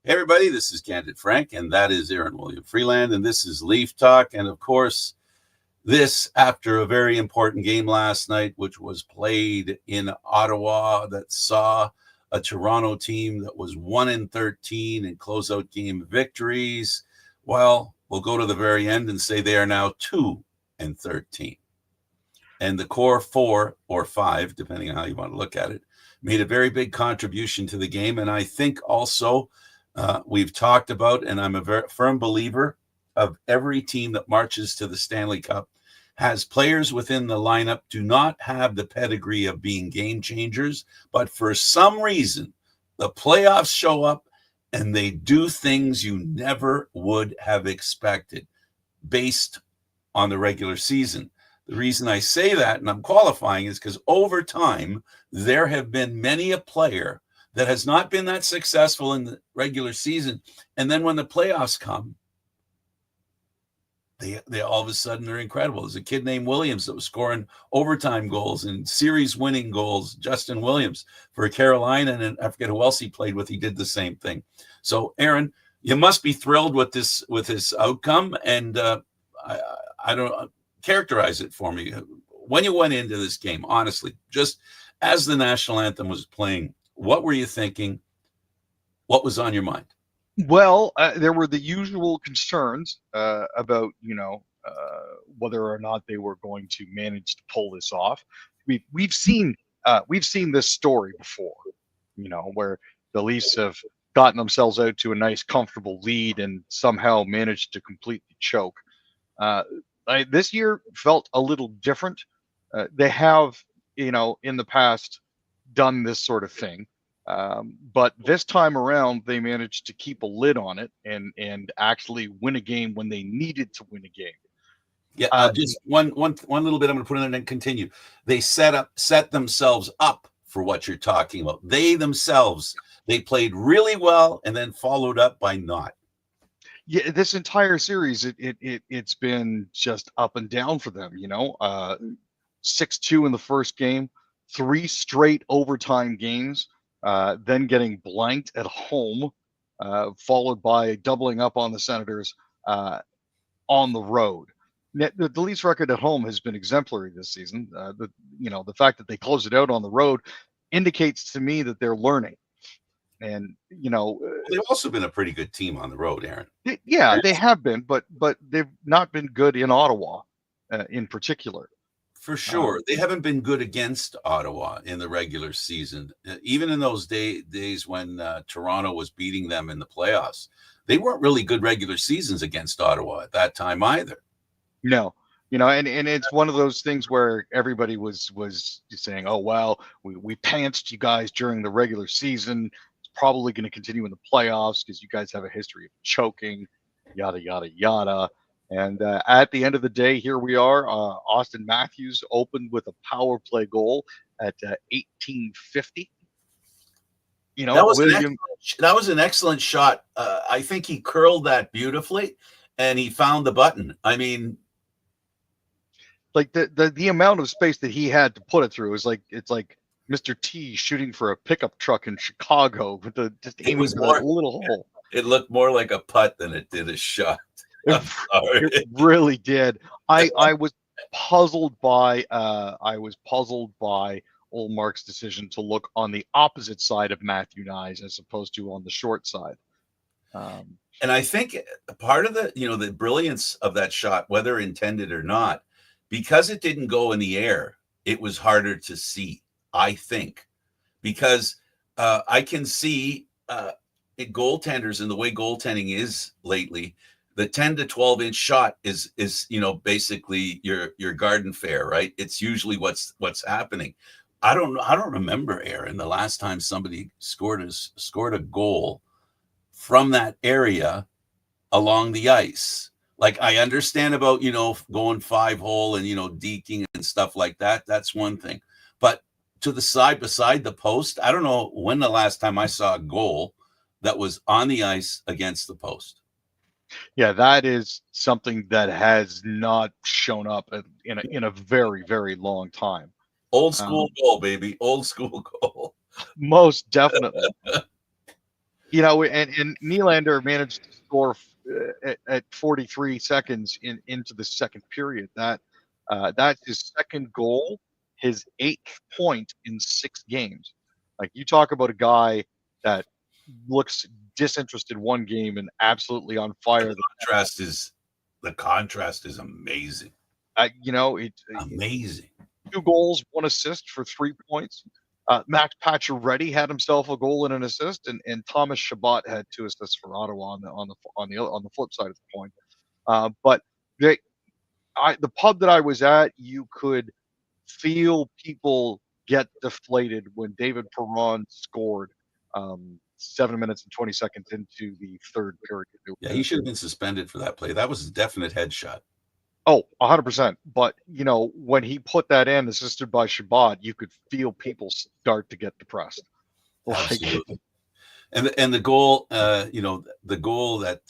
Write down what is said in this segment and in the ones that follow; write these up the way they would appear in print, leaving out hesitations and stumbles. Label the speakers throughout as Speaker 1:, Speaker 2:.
Speaker 1: Hey everybody, this is Candid Frank, and that is Aaron William Freeland, and this is Leaf Talk. And of course, this after a very important game last night, which was played in Ottawa, that saw a Toronto team that was 1-13 in closeout game victories. Well, we'll go to the very end and say they are now 2-13. And the core 4 or 5, depending on how you want to look at it, made a very big contribution to the game. And I think also we've talked about, and I'm a very firm believer of every team that marches to the Stanley Cup has players within the lineup do not have the pedigree of being game changers, but for some reason, the playoffs show up and they do things you never would have expected based on the regular season. The reason I say that, and I'm qualifying, is because over time, there have been many a player that has not been that successful in the regular season. And then when the playoffs come, they all of a sudden are incredible. There's a kid named Williams that was scoring overtime goals and series winning goals. Justin Williams for Carolina, and I forget who else he played with. He did the same thing. So Aaron, you must be thrilled with this outcome. And I don't characterize it for me. When you went into this game, honestly, just as the national anthem was playing, what were you thinking? What was on your mind?
Speaker 2: Well, there were the usual concerns about, whether or not they were going to manage to pull this off. We've seen this story before, where the Leafs have gotten themselves out to a nice, comfortable lead and somehow managed to completely choke. This year felt a little different. They have, in the past, done this sort of thing. But this time around, they managed to keep a lid on it and actually win a game when they needed to win a game.
Speaker 1: Yeah, just one little bit I'm going to put in and then continue. They set themselves up for what you're talking about. They played really well and then followed up by not.
Speaker 2: Yeah, this entire series, it's been just up and down for them. 6-2 in the first game, 3 straight overtime games. Then getting blanked at home, followed by doubling up on the Senators on the road. The Leafs record at home has been exemplary this season. The fact that they close it out on the road indicates to me that they're learning. And
Speaker 1: they've also been a pretty good team on the road, Aaron.
Speaker 2: Yeah, they have been, but they've not been good in Ottawa, in particular.
Speaker 1: For sure. They haven't been good against Ottawa in the regular season. Even in those days when Toronto was beating them in the playoffs, they weren't really good regular seasons against Ottawa at that time either.
Speaker 2: No, and it's one of those things where everybody was saying, oh, well, we pantsed you guys during the regular season. It's probably going to continue in the playoffs because you guys have a history of choking, yada, yada, yada. And at the end of the day, here we are. Austin Matthews opened with a power play goal at 1850.
Speaker 1: That was an excellent shot. I think he curled that beautifully, and he found the button. I mean,
Speaker 2: like the amount of space that he had to put it through is it's like Mr. T shooting for a pickup truck in Chicago with just aiming for that little hole.
Speaker 1: It looked more like a putt than it did a shot.
Speaker 2: It really did. I was puzzled by old Mark's decision to look on the opposite side of Matthew Nyes as opposed to on the short side.
Speaker 1: And I think part of the brilliance of that shot, whether intended or not, because it didn't go in the air, it was harder to see, I think, because I can see goaltenders and the way goaltending is lately. The 10 to 12 inch shot is basically your garden fare, right? It's usually what's happening. I don't remember, Aaron, the last time somebody scored a goal from that area along the ice. Like, I understand about going 5-hole and deking and stuff like that. That's one thing, but to the side beside the post, I don't know when the last time I saw a goal that was on the ice against the post.
Speaker 2: Yeah, that is something that has not shown up in a very, very long time.
Speaker 1: Old school goal, baby. Old school goal.
Speaker 2: Most definitely. and Nylander managed to score at 43 seconds into the second period. That's his second goal, his 8th point in 6 games. Like, you talk about a guy that looks disinterested one game and absolutely on fire.
Speaker 1: The contrast is amazing.
Speaker 2: It's
Speaker 1: Amazing.
Speaker 2: 2 goals, 1 assist for 3 points. Max Pacioretty had himself a goal and an assist, and Thomas Chabot had 2 assists for Ottawa on the flip side of the coin. But the pub that I was at, you could feel people get deflated when David Perron scored 7 minutes and 20 seconds into the third period.
Speaker 1: Yeah, he should have been suspended for that play. That was a definite headshot.
Speaker 2: Oh, 100%. But, when he put that in, assisted by Chabot, you could feel people start to get depressed.
Speaker 1: Absolutely. And the goal, the goal that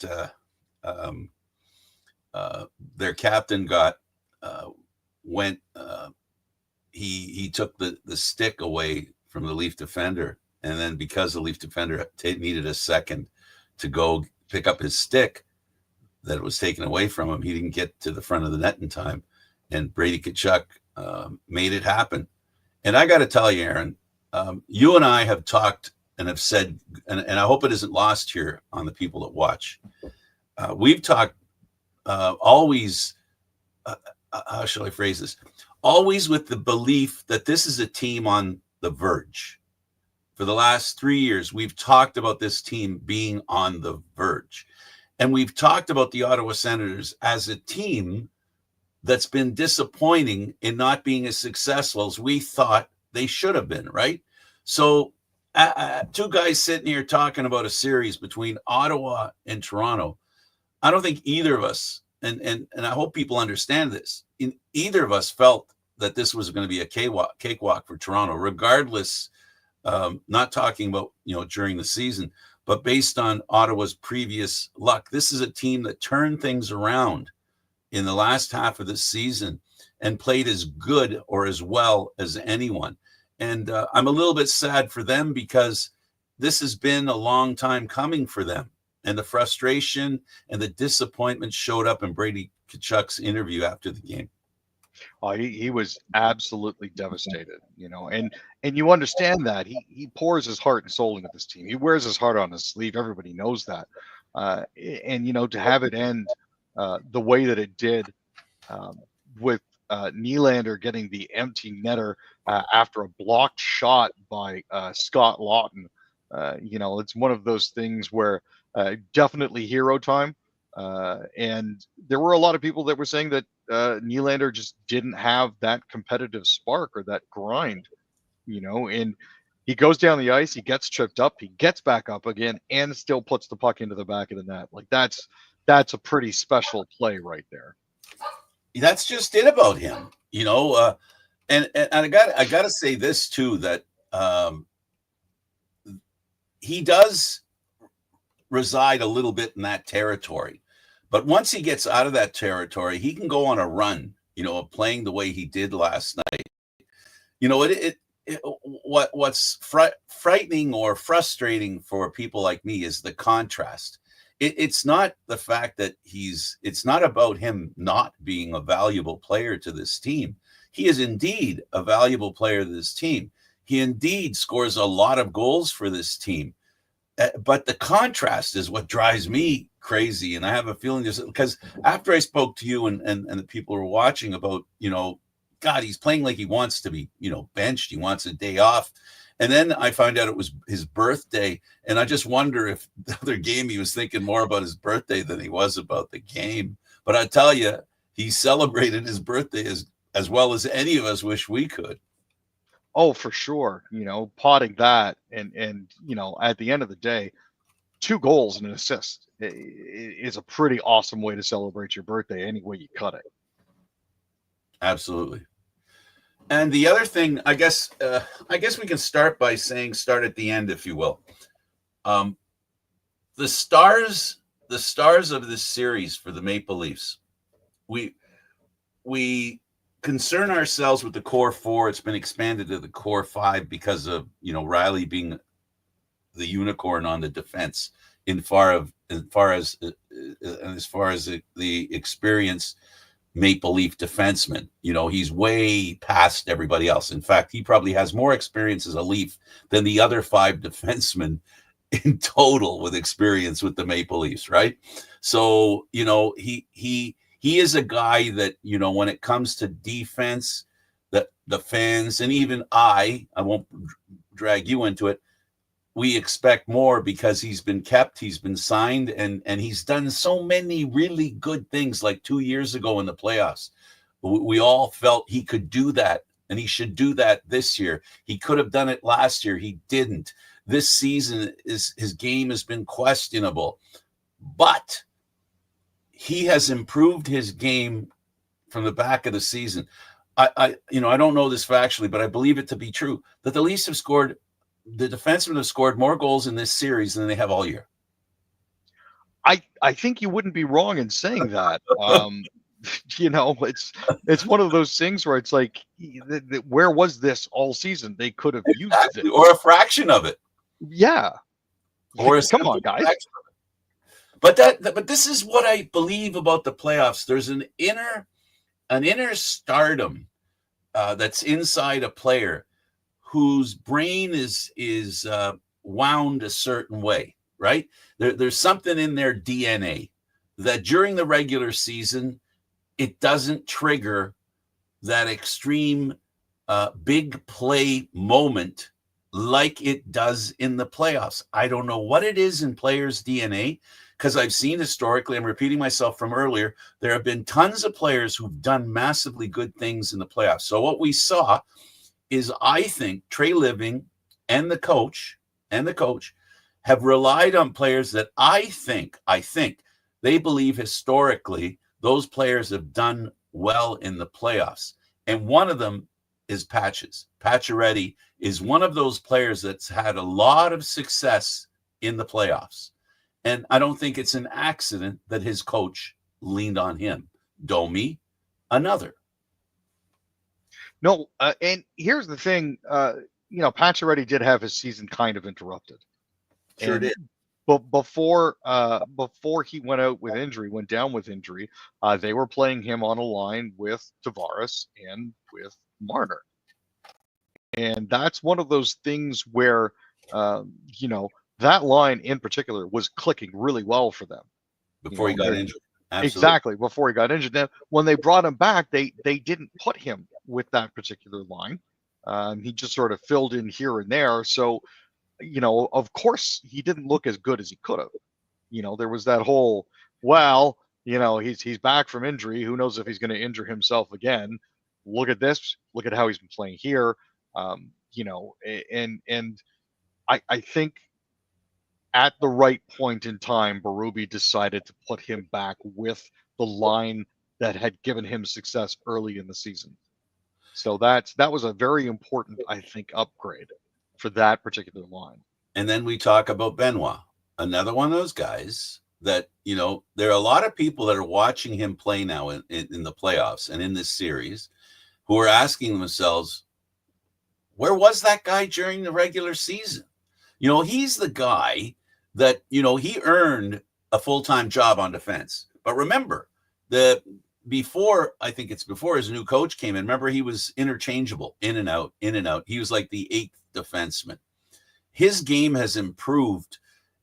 Speaker 1: their captain got went. He took the stick away from the Leaf defender, and then because the Leaf defender needed a second to go pick up his stick that was taken away from him, he didn't get to the front of the net in time, and Brady Tkachuk made it happen. And I got to tell you, Aaron, you and I have talked and have said, and I hope it isn't lost here on the people that watch. We've talked always, how shall I phrase this? Always with the belief that this is a team on the verge. For the last 3 years, we've talked about this team being on the verge. And we've talked about the Ottawa Senators as a team that's been disappointing in not being as successful as we thought they should have been, right? So 2 guys sitting here talking about a series between Ottawa and Toronto. I don't think either of us, and I hope people understand this, either of us felt that this was going to be a cakewalk for Toronto, regardless, not talking about, during the season, but based on Ottawa's previous luck. This is a team that turned things around in the last half of the season and played as good or as well as anyone. And I'm a little bit sad for them because this has been a long time coming for them. And the frustration and the disappointment showed up in Brady Tkachuk's interview after the game.
Speaker 2: Oh, he was absolutely devastated, and you understand that he pours his heart and soul into this team. He wears his heart on his sleeve. Everybody knows that, and to have it end the way that it did, with Nylander getting the empty netter after a blocked shot by Scott Lawton. It's one of those things where definitely hero time. And there were a lot of people that were saying that Nylander just didn't have that competitive spark or that grind, and he goes down the ice, he gets tripped up, he gets back up again, and still puts the puck into the back of the net. Like, that's a pretty special play right there.
Speaker 1: That's just it about him, and I got to say this too, that he does reside a little bit in that territory. But once he gets out of that territory, he can go on a run, of playing the way he did last night. What's frightening or frustrating for people like me is the contrast. It's not the fact that it's not about him not being a valuable player to this team. He is indeed a valuable player to this team. He indeed scores a lot of goals for this team. But the contrast is what drives me crazy. And I have a feeling because after I spoke to you and the people who are watching about, God, he's playing like he wants to be, benched. He wants a day off. And then I found out it was his birthday. And I just wonder if the other game he was thinking more about his birthday than he was about the game. But I tell you, he celebrated his birthday as well as any of us wish we could.
Speaker 2: Oh, for sure. Potting that and at the end of the day, 2 goals and an assist is a pretty awesome way to celebrate your birthday any way you cut it.
Speaker 1: Absolutely. And the other thing, I guess we can start by saying start at the end, if you will. The stars of this series for the Maple Leafs, we concern ourselves with the core 4. It's been expanded to the core 5 because of Riley being the unicorn on the defense as far as the experience Maple Leaf defenseman. He's way past everybody else. In fact, he probably has more experience as a Leaf than the other 5 defensemen in total with experience with the Maple Leafs, right? So, he is a guy that, when it comes to defense, that the fans and even I won't drag you into it, we expect more because he's been kept, he's been signed, and he's done so many really good things. Like 2 years ago in the playoffs, we all felt he could do that, and he should do that this year. He could have done it last year. He didn't. This season, his game has been questionable, but he has improved his game from the back of the season. I don't know this factually, but I believe it to be true that the Leafs have scored. The defensemen have scored more goals in this series than they have all year.
Speaker 2: I think you wouldn't be wrong in saying that. It's one of those things where it's like, where was this all season? They could have used it,
Speaker 1: or a fraction of it.
Speaker 2: Yeah.
Speaker 1: Or
Speaker 2: come on, guys.
Speaker 1: But this is what I believe about the playoffs. There's an inner stardom that's inside a player whose brain is wound a certain way, right? There's something in their DNA that during the regular season, it doesn't trigger that extreme big play moment like it does in the playoffs. I don't know what it is in players' DNA, because I've seen historically, I'm repeating myself from earlier, there have been tons of players who've done massively good things in the playoffs. So what we saw is, I think Trey Living and the coach have relied on players that I think they believe historically those players have done well in the playoffs. And one of them is Patches. Pacioretty is one of those players that's had a lot of success in the playoffs. And I don't think it's an accident that his coach leaned on him. Domi, another.
Speaker 2: No, and here's the thing. Pacioretty did have his season kind of interrupted.
Speaker 1: Sure did.
Speaker 2: But before he went down with injury, they were playing him on a line with Tavares and with Marner. And that's one of those things where, that line in particular was clicking really well for them.
Speaker 1: Before he got injured. Absolutely.
Speaker 2: Exactly, before he got injured. Now, when they brought him back, they didn't put him with that particular line. He just sort of filled in here and there. So, of course, he didn't look as good as he could have. There was that whole, he's back from injury. Who knows if he's going to injure himself again? Look at this. Look at how he's been playing here. And I think at the right point in time, Berube decided to put him back with the line that had given him success early in the season. So that was a very important, I think, upgrade for that particular line.
Speaker 1: And then we talk about Benoit, another one of those guys that, there are a lot of people that are watching him play now in the playoffs and in this series who are asking themselves, where was that guy during the regular season? He's the guy that, he earned a full-time job on defense. But remember, before his new coach came in, remember, he was interchangeable, in and out. He was like the 8th defenseman. His game has improved.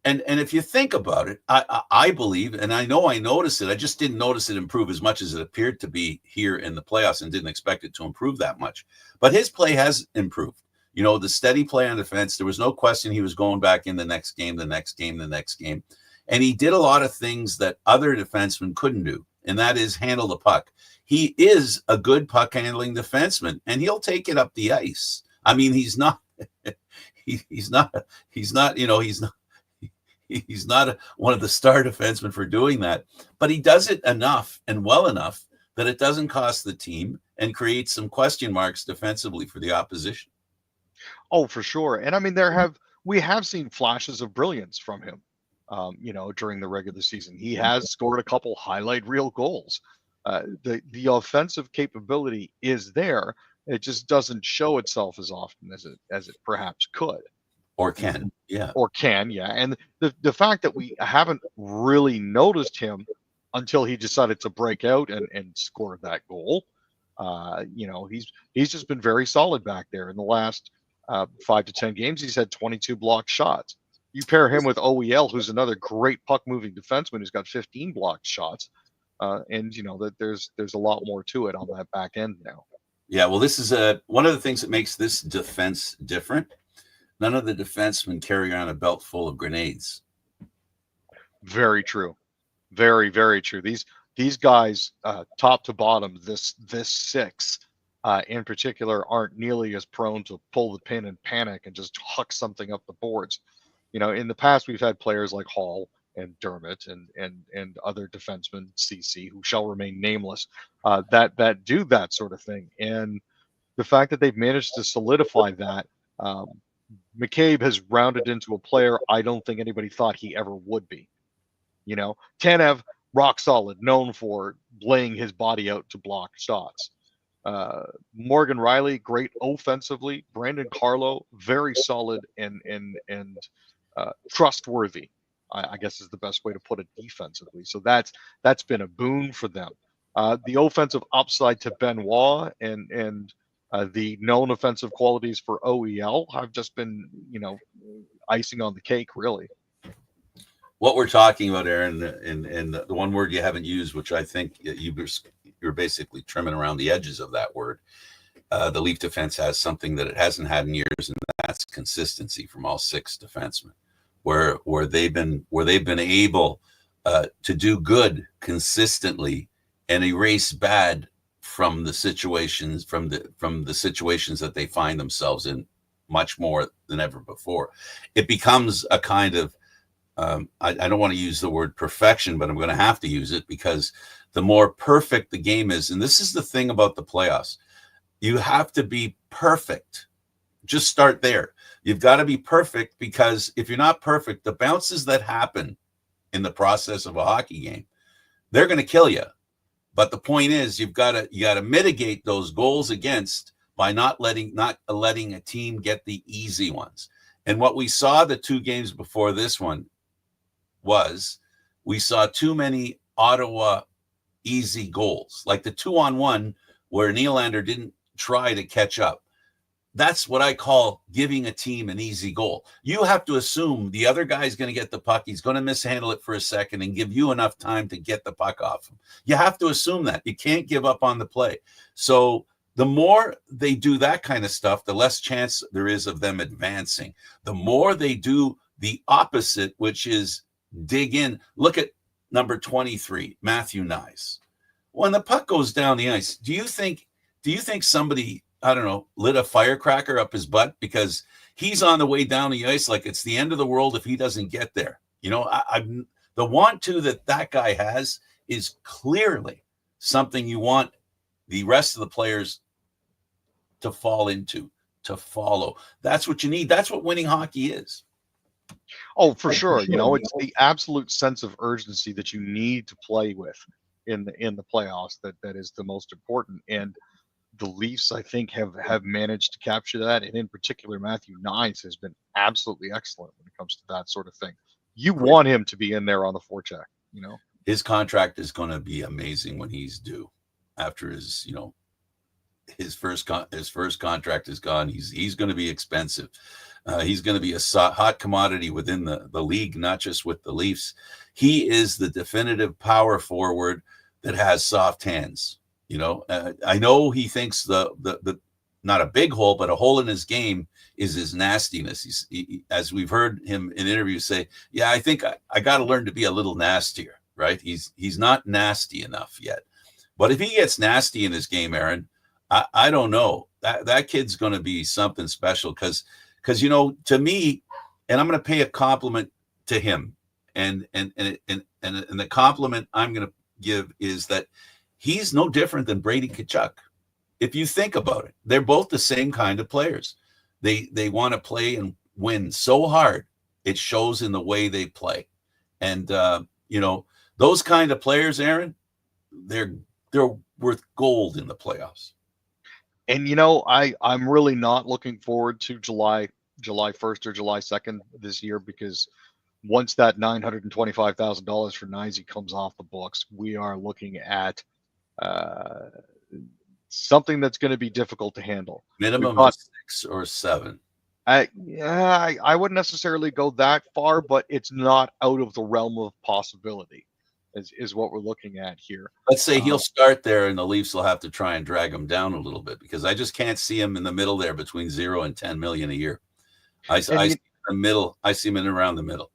Speaker 1: And if you think about it, I believe, and I know I noticed it, I just didn't notice it improve as much as it appeared to be here in the playoffs and didn't expect it to improve that much. But his play has improved. The steady play on defense, there was no question he was going back in the next game. And he did a lot of things that other defensemen couldn't do, and that is handle the puck. He is a good puck handling defenseman, and he'll take it up the ice. I mean, he's not one of the star defensemen for doing that, but he does it enough and well enough that it doesn't cost the team and create some question marks defensively for the opposition.
Speaker 2: Oh, for sure. And I mean, we have seen flashes of brilliance from him, during the regular season. He has scored a couple highlight reel goals. The offensive capability is there. It just doesn't show itself as often as it perhaps could.
Speaker 1: or can. Yeah.
Speaker 2: Or can, yeah. And the fact that we haven't really noticed him until he decided to break out and score that goal. He's just been very solid back there in the last 5 to 10 games. He's had 22 blocked shots. You pair him with OEL, who's another great puck moving defenseman who's got 15 blocked shots, and that there's a lot more to it on that back end now.
Speaker 1: Yeah, well, this is one of the things that makes this defense different. None of the defensemen carry around a belt full of grenades.
Speaker 2: Very true. Very, very true. These guys, top to bottom, this six in particular, aren't nearly as prone to pull the pin and panic and just huck something up the boards. In the past, we've had players like Hall and Dermott and other defensemen, CC, who shall remain nameless, that do that sort of thing. And the fact that they've managed to solidify that, McCabe has rounded into a player I don't think anybody thought he ever would be. Tanev, rock solid, known for laying his body out to block shots. Morgan Riley, great offensively. Brandon Carlo, very solid and trustworthy, I guess is the best way to put it defensively. So that's been a boon for them. The offensive upside to Benoit and the known offensive qualities for OEL have just been, icing on the cake, really.
Speaker 1: What we're talking about, Aaron, and the one word you haven't used, which I think you're basically trimming around the edges of that word. The Leaf defense has something that it hasn't had in years, and that's consistency from all six defensemen, where they've been able to do good consistently and erase bad from the situations that they find themselves in much more than ever before. It becomes a kind of I don't want to use the word perfection, but I'm going to have to use it, because the more perfect the game is, and this is the thing about the playoffs, you have to be perfect. Just start there. You've got to be perfect, because if you're not perfect, the bounces that happen in the process of a hockey game, they're going to kill you. But the point is, you got to mitigate those goals against by not letting a team get the easy ones. And what we saw the two games before this one was we saw too many Ottawa easy goals, like the 2-on-1 where Nylander didn't try to catch up. That's what I call giving a team an easy goal. You have to assume the other guy's going to get the puck. He's going to mishandle it for a second and give you enough time to get the puck off him. You have to assume that. You can't give up on the play. So the more they do that kind of stuff, the less chance there is of them advancing. The more they do the opposite, which is dig in. Look at number 23, Matthew Nyes. When the puck goes down the ice, do you think somebody, I don't know, lit a firecracker up his butt because he's on the way down the ice like it's the end of the world if he doesn't get there? The want-to that guy has is clearly something you want the rest of the players to fall into, to follow. That's what you need. That's what winning hockey is.
Speaker 2: Oh, for sure. It's the absolute sense of urgency that you need to play with in the playoffs that is the most important. And the Leafs, I think, have managed to capture that. And in particular, Matthew Nyes has been absolutely excellent when it comes to that sort of thing. You want him to be in there on the forecheck,
Speaker 1: His contract is going to be amazing when he's due. After his first contract is gone, he's going to be expensive. He's going to be a hot commodity within the league, not just with the Leafs. He is the definitive power forward that has soft hands. I know he thinks the not a big hole, but a hole in his game is his nastiness. As we've heard him in interviews say, yeah, I think I got to learn to be a little nastier, right? He's not nasty enough yet. But if he gets nasty in his game, Aaron, I don't know. That kid's going to be something special because to me, and I'm going to pay a compliment to him, and the compliment I'm going to give is that he's no different than Brady Tkachuk. If you think about it, they're both the same kind of players. They want to play and win so hard. It shows in the way they play. And, those kind of players, Aaron, they're worth gold in the playoffs.
Speaker 2: And, I'm really not looking forward to July July 1st or July 2nd this year, because once that $925,000 for Nysi comes off the books, we are looking at uh, something that's going to be difficult to handle.
Speaker 1: Minimum of 6 or 7.
Speaker 2: I wouldn't necessarily go that far, but it's not out of the realm of possibility, is what we're looking at here.
Speaker 1: Let's say he'll start there, and the Leafs will have to try and drag him down a little bit, because I just can't see him in the middle there between 0 and 10 million a year. I see him in the middle. I see him in around the middle.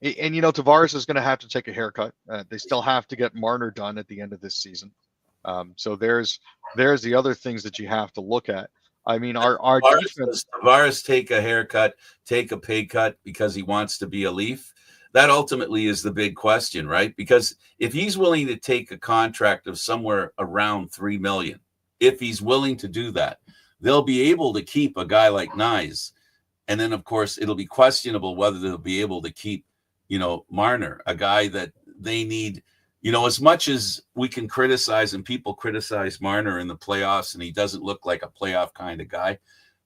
Speaker 2: And Tavares is going to have to take a haircut. They still have to get Marner done at the end of this season. So there's the other things that you have to look at. I mean, our defense.
Speaker 1: Does Tavares take a haircut, take a pay cut because he wants to be a Leaf? That ultimately is the big question, right? Because if he's willing to take a contract of somewhere around $3 million, if he's willing to do that, they'll be able to keep a guy like Nyes. And then, of course, it'll be questionable whether they'll be able to keep, Marner, a guy that they need. As much as we can criticize, and people criticize Marner in the playoffs, and he doesn't look like a playoff kind of guy,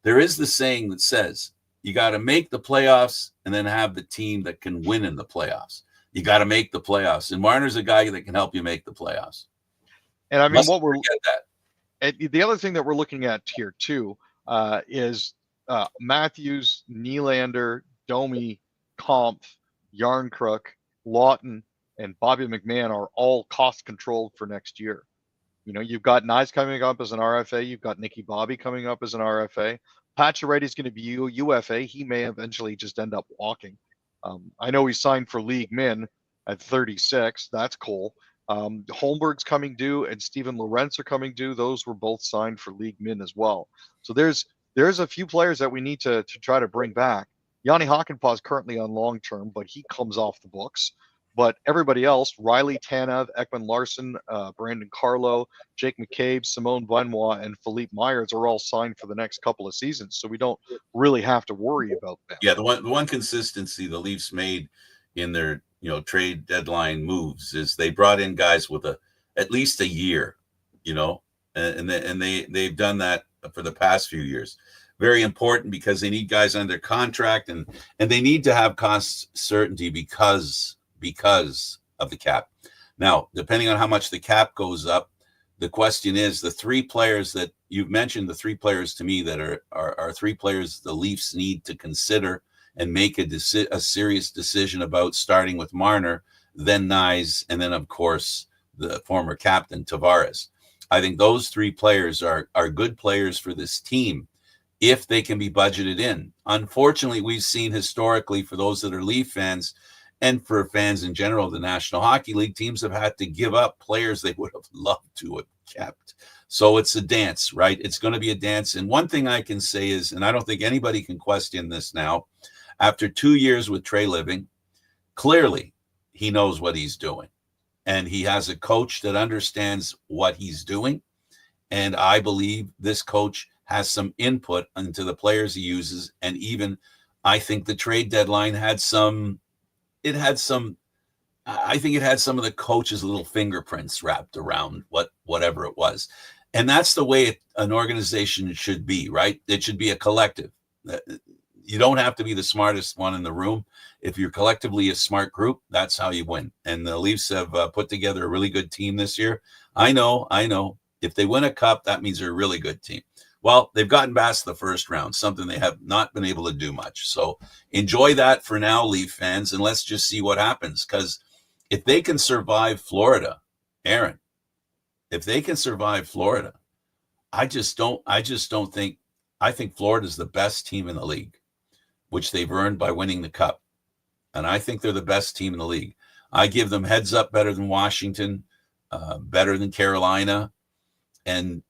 Speaker 1: there is the saying that says you got to make the playoffs and then have the team that can win in the playoffs. You got to make the playoffs. And Marner's a guy that can help you make the playoffs.
Speaker 2: And I mean, the other thing that we're looking at here too is Matthews, Nylander, Domi, Kampf, Yarncrook, Lawton, and Bobby McMahon are all cost controlled for next year. You've got Nyes coming up as an RFA. You've got Nicky Bobby coming up as an RFA. Pacioretty's going to be UFA. He may eventually just end up walking. I know he signed for League Min at 36. That's cool. Holmberg's coming due, and Steven Lorentz are coming due. Those were both signed for League Min as well. So there's a few players that we need to try to bring back. Yanni Hakanpää is currently on long term, but he comes off the books. But everybody else, Riley Tanev, Ekman Larson, Brandon Carlo, Jake McCabe, Simone Benoit, and Philippe Myers are all signed for the next couple of seasons. So we don't really have to worry about them.
Speaker 1: Yeah, the one consistency the Leafs made in their trade deadline moves is they brought in guys with at least a year, and they've done that for the past few years. Very important, because they need guys under contract, and they need to have cost certainty because of the cap. Now, depending on how much the cap goes up, the question is the 3 players that you've mentioned, the 3 players to me that are 3 players the Leafs need to consider and make a serious decision about, starting with Marner, then Nyes, and then, of course, the former captain, Tavares. I think those 3 players are good players for this team if they can be budgeted in. Unfortunately, we've seen historically, for those that are Leaf fans, and for fans in general, the National Hockey League, teams have had to give up players they would have loved to have kept. So it's a dance, right? It's going to be a dance. And one thing I can say is, and I don't think anybody can question this now, after 2 years with Trey Living, clearly he knows what he's doing. And he has a coach that understands what he's doing. And I believe this coach has some input into the players he uses. And even I think the trade deadline had some I think it had some of the coach's little fingerprints wrapped around whatever it was. And that's the way an organization should be, right? It should be a collective. You don't have to be the smartest one in the room. If you're collectively a smart group, that's how you win. And the Leafs have put together a really good team this year. I know. If they win a cup, that means they're a really good team. Well, they've gotten past the first round, something they have not been able to do much. So enjoy that for now, Leaf fans, and let's just see what happens. Because if they can survive Florida, Aaron, if they can survive Florida, I think Florida's the best team in the league, which they've earned by winning the cup. And I think they're the best team in the league. I give them heads up better than Washington, better than Carolina. And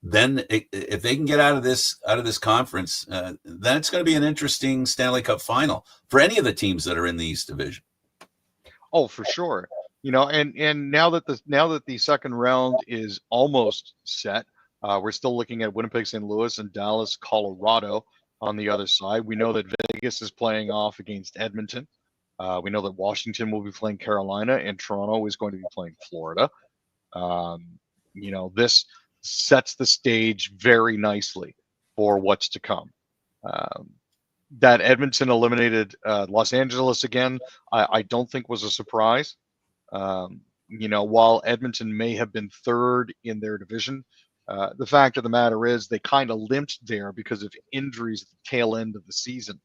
Speaker 1: then if they can get out of this conference, then it's going to be an interesting Stanley Cup final for any of the teams that are in the East Division.
Speaker 2: Oh, for sure. And now that the second round is almost set, we're still looking at Winnipeg, St. Louis, and Dallas, Colorado on the other side. We know that Vegas is playing off against Edmonton. We know that Washington will be playing Carolina, and Toronto is going to be playing Florida. This sets the stage very nicely for what's to come. That Edmonton eliminated Los Angeles again, I don't think was a surprise. While Edmonton may have been third in their division, the fact of the matter is they kind of limped there because of injuries at the tail end of the season.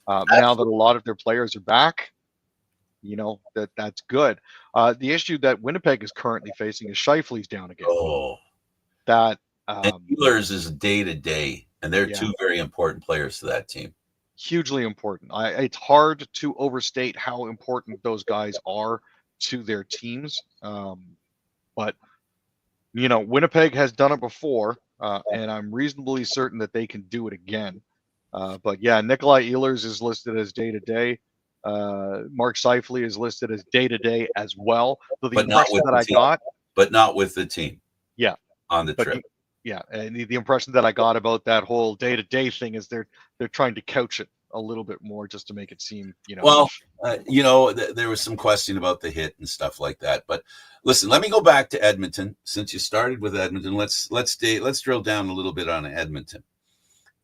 Speaker 2: Now that a lot of their players are back, that's good. The issue that Winnipeg is currently facing is Scheifele's down again.
Speaker 1: Oh,
Speaker 2: That
Speaker 1: and Ehlers is day to day, and they're
Speaker 2: Yeah.
Speaker 1: two very important players to that team.
Speaker 2: Hugely important. It's hard to overstate how important those guys are to their teams. But Winnipeg has done it before, and I'm reasonably certain that they can do it again. But yeah, Nikolai Ehlers is listed as day to day. Mark Scheifele is listed as day to day as well. So the
Speaker 1: But not
Speaker 2: impression
Speaker 1: with
Speaker 2: that
Speaker 1: the
Speaker 2: I
Speaker 1: team.
Speaker 2: got,
Speaker 1: But not with the team.
Speaker 2: Yeah.
Speaker 1: On the
Speaker 2: but
Speaker 1: trip.
Speaker 2: yeah, and the impression that I got about that whole day to day thing is they're trying to couch it a little bit more just to make it seem,
Speaker 1: Well, there was some question about the hit and stuff like that. But listen, let me go back to Edmonton. Since you started with Edmonton, let's drill down a little bit on Edmonton.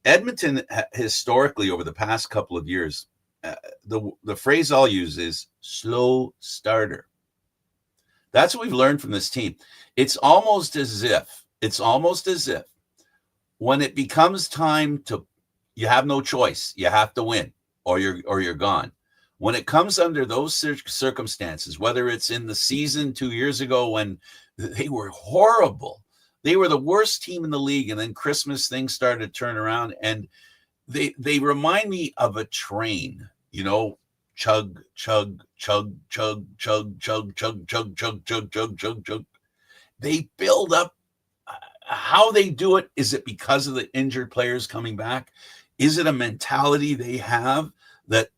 Speaker 1: Edmonton historically over the past couple of years, the phrase I'll use is slow starter. That's what we've learned from this team. It's almost as if when it becomes time to, you have no choice. You have to win, or you're gone. When it comes under those circumstances, whether it's in the season 2 years ago when they were horrible, they were the worst team in the league, and then Christmas things started to turn around, and they remind me of a train, chug, chug, chug, chug, chug, chug, chug, chug, chug, chug, chug, chug, chug. They build up. How they do it, is it because of the injured players coming back? Is it a mentality they have that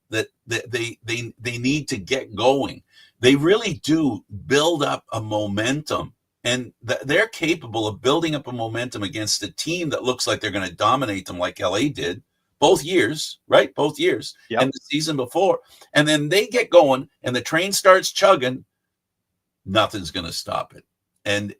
Speaker 1: they need to get going? They really do build up a momentum, and they're capable of building up a momentum against a team that looks like they're going to dominate them, like LA did both years, right? Both years,
Speaker 2: Yep.
Speaker 1: And the season before, and then they get going, and the train starts chugging. Nothing's going to stop it, and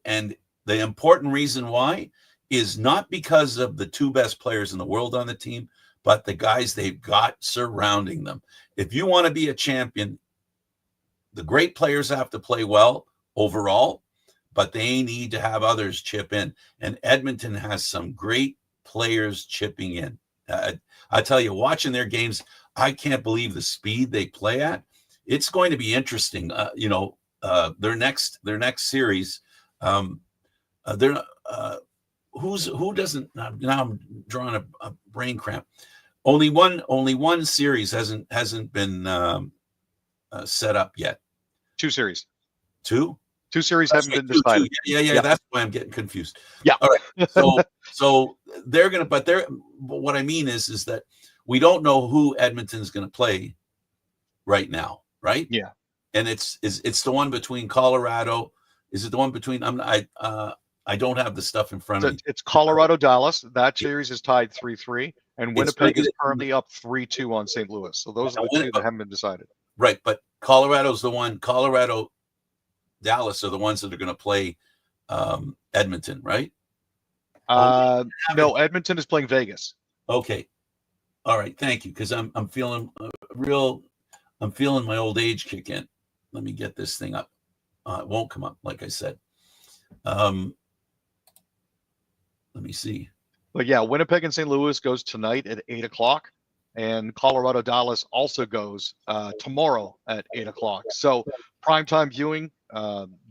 Speaker 1: the important reason why is not because of the two best players in the world on the team, but the guys they've got surrounding them. If you want to be a champion, the great players have to play well overall, but they need to have others chip in. And Edmonton has some great players chipping in. I tell you, watching their games, I can't believe the speed they play at. It's going to be interesting. Their next series. Who doesn't, now I'm drawing a brain cramp. Only one series hasn't been set up yet.
Speaker 2: Two series.
Speaker 1: Two
Speaker 2: series haven't been decided.
Speaker 1: Yeah. That's why I'm getting confused.
Speaker 2: Yeah.
Speaker 1: All right. So they're gonna, but what I mean is that we don't know who Edmonton's gonna play right now, right?
Speaker 2: Yeah.
Speaker 1: And it's the one between Colorado. Is it the one between? I don't have the stuff in front of me.
Speaker 2: It's Colorado Dallas. That series is tied 3-3, and Winnipeg is currently up 3-2 on St. Louis. So those are the two that haven't been decided.
Speaker 1: Right, but Colorado's the one. Colorado, Dallas are the ones that are going to play Edmonton, right?
Speaker 2: No, Edmonton is playing Vegas.
Speaker 1: Okay, all right. Thank you, because I'm feeling I'm feeling my old age kick in. Let me get this thing up. It won't come up, like I said. Let me see.
Speaker 2: But yeah, Winnipeg and St. Louis goes tonight at 8:00, and Colorado Dallas also goes tomorrow at 8:00. So primetime viewing.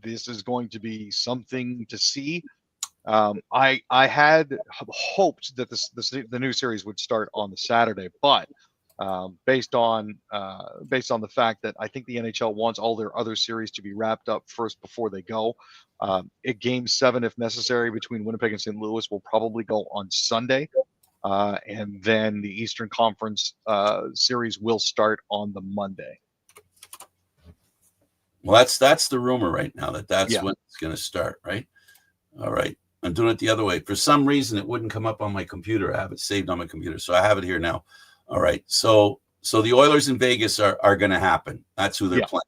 Speaker 2: This is going to be something to see. I had hoped that the new series would start on the Saturday, but based on the fact that I think the NHL wants all their other series to be wrapped up first before they go. At Game 7, if necessary, between Winnipeg and St. Louis will probably go on Sunday, and then the Eastern Conference series will start on the Monday.
Speaker 1: Well, that's the rumor right now that's when it's going to start, right? All right. I'm doing it the other way. For some reason, it wouldn't come up on my computer. I have it saved on my computer, so I have it here now. All right. So the Oilers in Vegas are going to happen. That's who they're playing.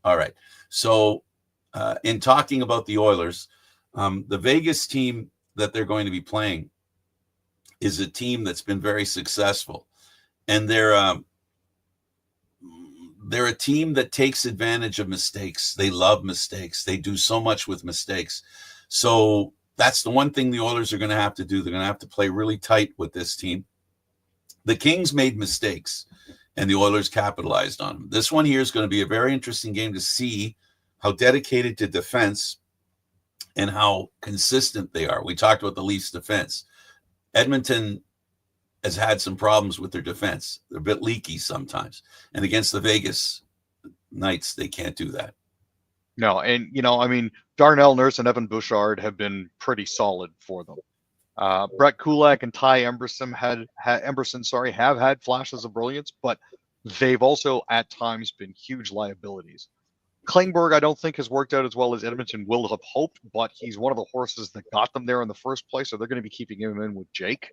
Speaker 1: All right. So in talking about the Oilers, the Vegas team that they're going to be playing is a team that's been very successful. and they're a team that takes advantage of mistakes. They love mistakes. They do so much with mistakes. So that's the one thing the Oilers are going to have to do. They're going to have to play really tight with this team. The Kings made mistakes, and the Oilers capitalized on them. This one here is going to be a very interesting game to see how dedicated to defense and how consistent they are. We talked about the Leafs' defense. Edmonton has had some problems with their defense. They're a bit leaky sometimes. And against the Vegas Knights, they can't do that.
Speaker 2: No, and I mean, Darnell Nurse and Evan Bouchard have been pretty solid for them. Brett Kulak and Ty Emberson have had flashes of brilliance, but they've also at times been huge liabilities. Klingberg, I don't think, has worked out as well as Edmonton will have hoped, but he's one of the horses that got them there in the first place, so they're going to be keeping him in with Jake.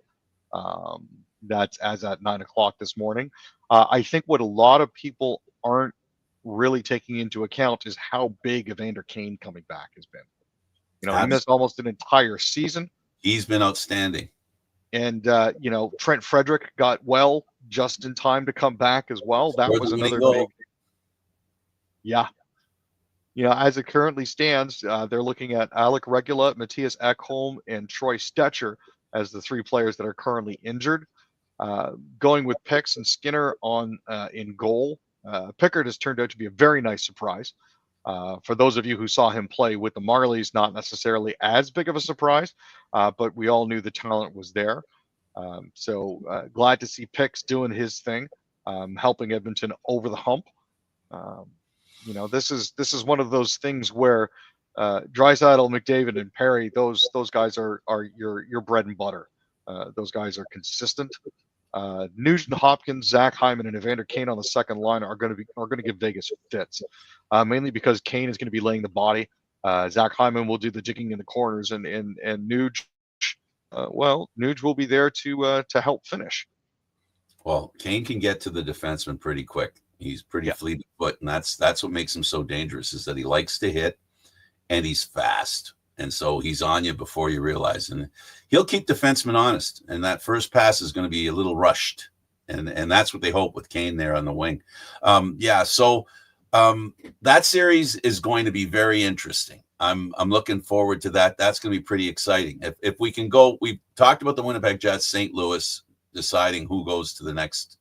Speaker 2: That's as at 9 o'clock this morning. I think what a lot of people aren't really taking into account is how big Evander Kane coming back has been. He missed almost an entire season.
Speaker 1: He's been outstanding.
Speaker 2: And, Trent Frederick got well just in time to come back as well. That was another big. Yeah. As it currently stands, they're looking at Alec Regula, Matthias Ekholm, and Troy Stetcher as the three players that are currently injured. Going with Picks and Skinner in goal. Pickard has turned out to be a very nice surprise. For those of you who saw him play with the Marlies, not necessarily as big of a surprise, but we all knew the talent was there. So glad to see Picks doing his thing, helping Edmonton over the hump. This is one of those things where Draisaitl, McDavid, and Perry, those guys are your bread and butter. Those guys are consistent. Nugent Hopkins, Zach Hyman, and Evander Kane on the second line are going to give Vegas fits, mainly because Kane is going to be laying the body. Zach Hyman will do the digging in the corners, and Nuge, Nuge will be there to help finish.
Speaker 1: Well, Kane can get to the defenseman pretty quick. He's pretty fleet of foot, and that's what makes him so dangerous, is that he likes to hit, and he's fast. And so he's on you before you realize. And he'll keep defensemen honest. And that first pass is going to be a little rushed. And that's what they hope with Kane there on the wing. So that series is going to be very interesting. I'm looking forward to that. That's going to be pretty exciting. If we can go, we talked about the Winnipeg Jets, St. Louis, deciding who goes to the next,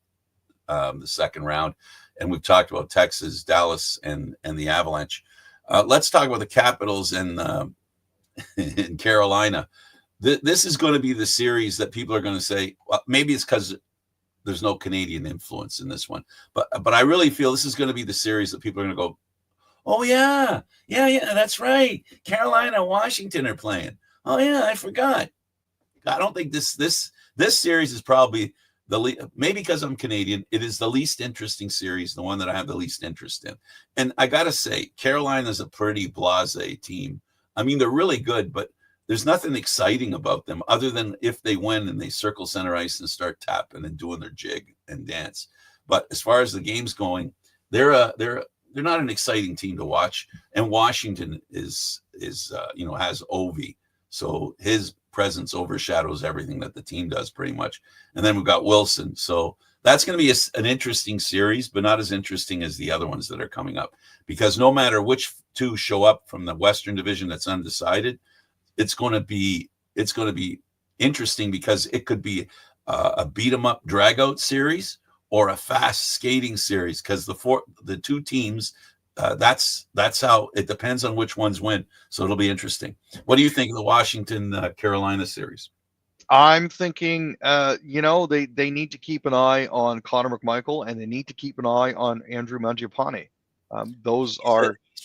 Speaker 1: the second round. And we've talked about Texas, Dallas, and the Avalanche. Let's talk about the Capitals and in Carolina. This is going to be the series that people are going to say, well, maybe it's because there's no Canadian influence in this one, but I really feel this is going to be the series that people are going to go, oh yeah, that's right, Carolina, Washington are playing. Oh yeah, I forgot. I don't think this series is probably maybe because I'm Canadian, it is the least interesting series, the one that I have the least interest in. And I gotta say, Carolina is a pretty blasé team. I mean, they're really good, but there's nothing exciting about them other than if they win and they circle center ice and start tapping and doing their jig and dance. But as far as the game's going, they're not an exciting team to watch. And Washington is has Ovi, so his presence overshadows everything that the team does pretty much. And then we've got Wilson, so that's going to be an interesting series, but not as interesting as the other ones that are coming up, because no matter which two show up from the Western Division that's undecided, it's going to be interesting, because it could be a beat 'em up drag out series or a fast skating series, because the two teams, that's how it depends on which ones win. So it'll be interesting. What do you think of the Washington Carolina series?
Speaker 2: I'm thinking, they need to keep an eye on Connor McMichael, and they need to keep an eye on Andrew Mangiapane. He's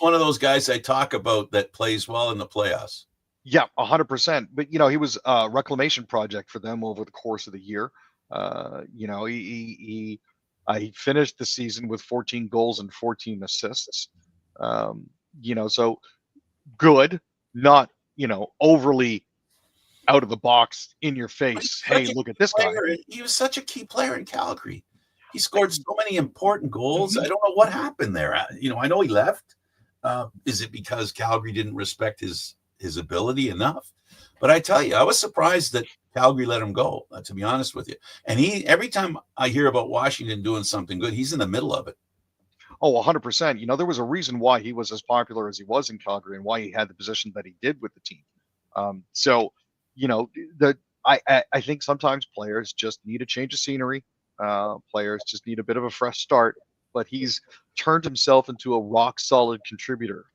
Speaker 1: one of those guys I talk about that plays well in the playoffs.
Speaker 2: Yeah, 100%. But he was a reclamation project for them over the course of the year. He finished the season with 14 goals and 14 assists. So good, not overly out of the box, in your face. Hey, look at this guy.
Speaker 1: He was such a key player in Calgary. He scored so many important goals. Mm-hmm. I don't know what happened there. I know he left. Is it because Calgary didn't respect his his ability enough. But I tell you, I was surprised that Calgary let him go, to be honest with you. And every time I hear about Washington doing something good, he's in the middle of it.
Speaker 2: Oh, 100%. There was a reason why he was as popular as he was in Calgary and why he had the position that he did with the team. So, I think sometimes players just need a change of scenery. Players just need a bit of a fresh start. But he's turned himself into a rock solid contributor.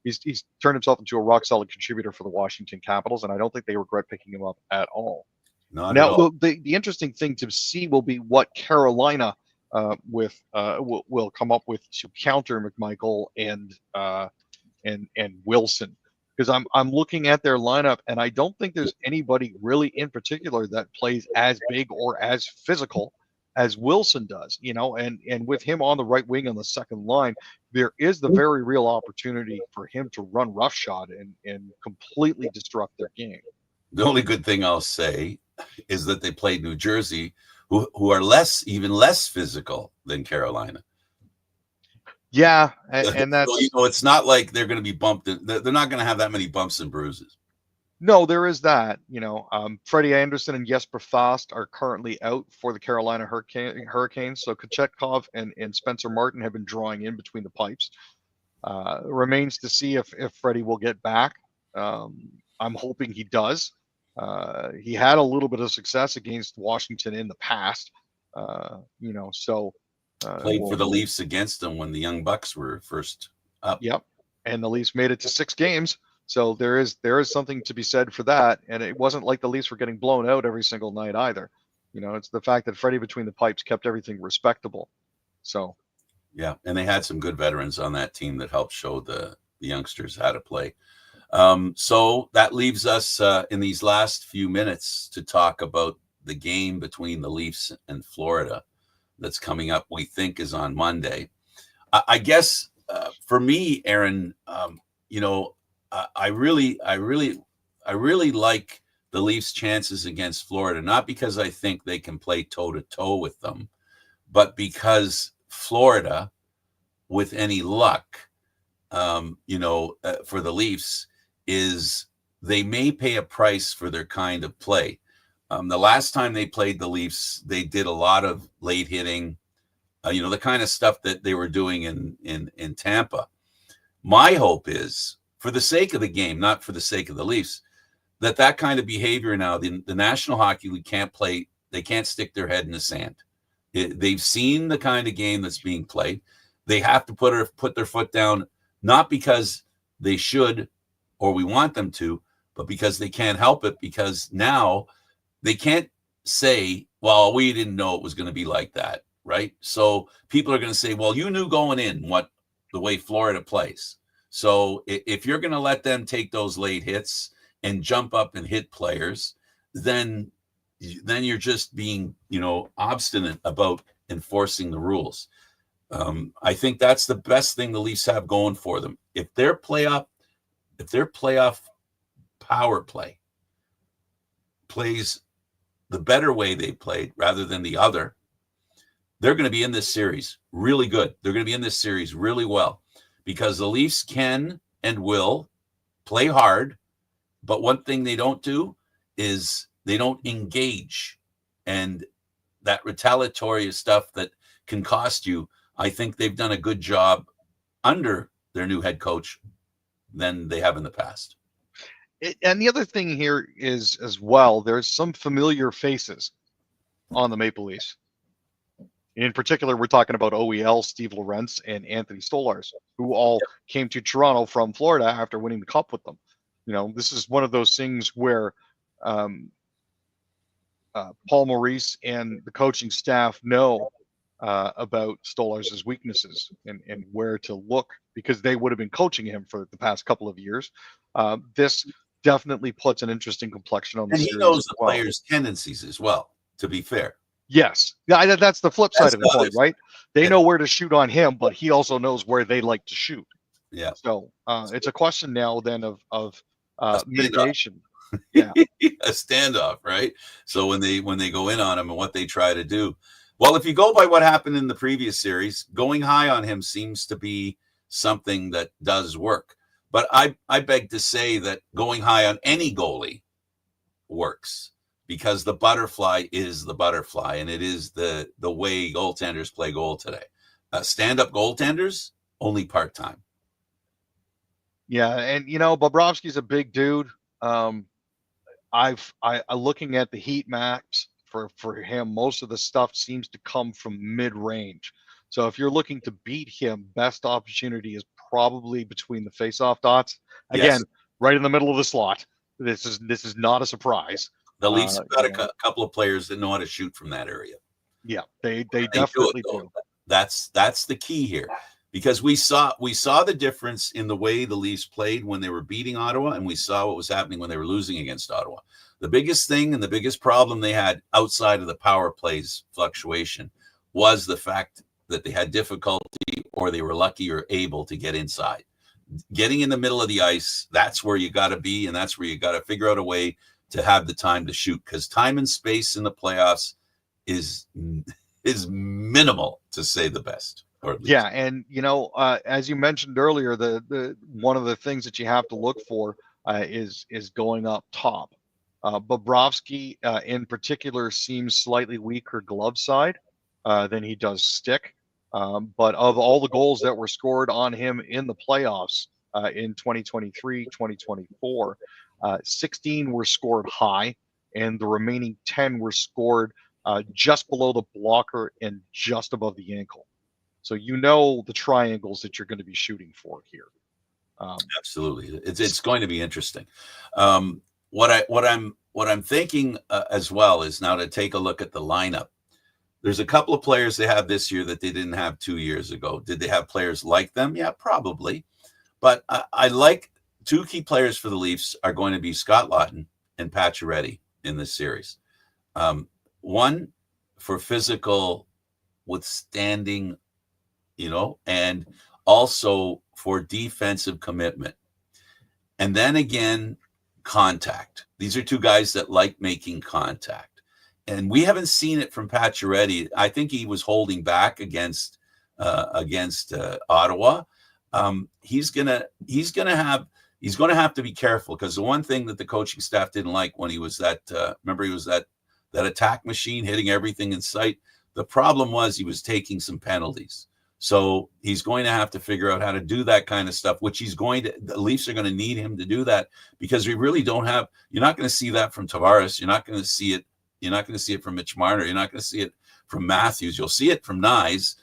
Speaker 2: He's turned himself into a rock solid contributor for the Washington Capitals, and I don't think they regret picking him up at all.
Speaker 1: Not at all.
Speaker 2: Now, the interesting thing to see will be what Carolina will come up with to counter McMichael and Wilson, because I'm looking at their lineup and I don't think there's anybody really in particular that plays as big or as physical as Wilson does, and with him on the right wing on the second line, there is the very real opportunity for him to run roughshod and completely disrupt their game.
Speaker 1: The only good thing I'll say is that they played New Jersey, who are even less physical than Carolina.
Speaker 2: Yeah, and that's
Speaker 1: so, it's not like they're going to be bumped. They're not going to have that many bumps and bruises.
Speaker 2: No, there is that. Freddie Anderson and Jesper Fast are currently out for the Carolina Hurricanes. So Kochetkov and Spencer Martin have been drawing in between the pipes. Remains to see if Freddie will get back. I'm hoping he does. He had a little bit of success against Washington in the past.
Speaker 1: Played for the Leafs against them when the Young Bucks were first up.
Speaker 2: Yep, and the Leafs made it to 6 games. So there is something to be said for that. And it wasn't like the Leafs were getting blown out every single night either. It's the fact that Freddie between the pipes kept everything respectable. So,
Speaker 1: yeah, and they had some good veterans on that team that helped show the youngsters how to play. So that leaves us in these last few minutes to talk about the game between the Leafs and Florida that's coming up. We think is on Monday. I guess for me, Aaron, I really like the Leafs' chances against Florida, not because I think they can play toe-to-toe with them, but because Florida, with any luck, for the Leafs, is they may pay a price for their kind of play. The last time they played the Leafs, they did a lot of late hitting, the kind of stuff that they were doing in Tampa. My hope is, for the sake of the game, not for the sake of the Leafs, that kind of behavior now, the National Hockey League can't play. They can't stick their head in the sand. They've seen the kind of game that's being played. They have to put their foot down, not because they should or we want them to, but because they can't help it, because now they can't say, well, we didn't know it was going to be like that, right? So people are going to say, well, you knew going in the way Florida plays. So if you're going to let them take those late hits and jump up and hit players, then you're just being, obstinate about enforcing the rules. I think that's the best thing the Leafs have going for them. If their playoff power play plays the better way they played rather than the other, they're going to be in this series really good. They're going to be in this series really well, because the Leafs can and will play hard. But one thing they don't do is they don't engage. And that retaliatory stuff that can cost you, I think they've done a good job under their new head coach than they have in the past.
Speaker 2: And the other thing here is, as well, there's some familiar faces on the Maple Leafs. In particular, we're talking about OEL, Steve Lorentz, and Anthony Stolarz, who all came to Toronto from Florida after winning the Cup with them. This is one of those things where Paul Maurice and the coaching staff know about Stolarz's weaknesses and where to look, because they would have been coaching him for the past couple of years. This definitely puts an interesting complexion on the series.
Speaker 1: And he knows the players' tendencies as well, to be fair.
Speaker 2: Yes. Yeah, that's the flip side of the coin, right? They know where to shoot on him, but he also knows where they like to shoot.
Speaker 1: Yeah.
Speaker 2: So it's a question now then of mitigation. Yeah.
Speaker 1: A standoff, right? So when they go in on him and what they try to do. Well, if you go by what happened in the previous series, going high on him seems to be something that does work. But I beg to say that going high on any goalie works, because the butterfly is the butterfly, and it is the way goaltenders play goal today. Stand-up goaltenders, only part-time.
Speaker 2: Yeah, and Bobrovsky's a big dude. I looking at the heat maps for him, most of the stuff seems to come from mid-range. So if you're looking to beat him, best opportunity is probably between the face-off dots. Again,
Speaker 1: Yes.
Speaker 2: right in the middle of the slot. This is not a surprise.
Speaker 1: The Leafs have got a couple of players that know how to shoot from that area.
Speaker 2: Yeah, they definitely do.
Speaker 1: That's the key here, because we saw the difference in the way the Leafs played when they were beating Ottawa, and we saw what was happening when they were losing against Ottawa. The biggest thing and the biggest problem they had outside of the power plays fluctuation was the fact that they had difficulty, or they were lucky or able to get inside. Getting in the middle of the ice, that's where you got to be, and that's where you got to figure out a way to have the time to shoot, because time and space in the playoffs is minimal, to say the best.
Speaker 2: Yeah, and as you mentioned earlier, the one of the things that you have to look for is going up top. Bobrovsky in particular seems slightly weaker glove side than he does stick. But of all the goals that were scored on him in the playoffs in 2023, 2024, 16 were scored high, and the remaining 10 were scored just below the blocker and just above the ankle. So the triangles that you're going to be shooting for here.
Speaker 1: Absolutely, it's going to be interesting. What I'm thinking as well is now to take a look at the lineup. There's a couple of players they have this year that they didn't have 2 years ago. Did they have players like them? Yeah, probably. But I like two key players for the Leafs are going to be Scott Laughton and Pacioretty in this series. One for physical withstanding, and also for defensive commitment. And then again, contact. These are two guys that like making contact. And we haven't seen it from Pacioretty. I think he was holding back against Ottawa. He's gonna have to be careful, because the one thing that the coaching staff didn't like when he was that attack machine hitting everything in sight. The problem was he was taking some penalties. So he's going to have to figure out how to do that kind of stuff, which the Leafs are going to need him to do that, because we really don't have. You're not going to see that from Tavares. You're not going to see it. You're not going to see it from Mitch Marner. You're not going to see it from Matthews. You'll see it from Nyes.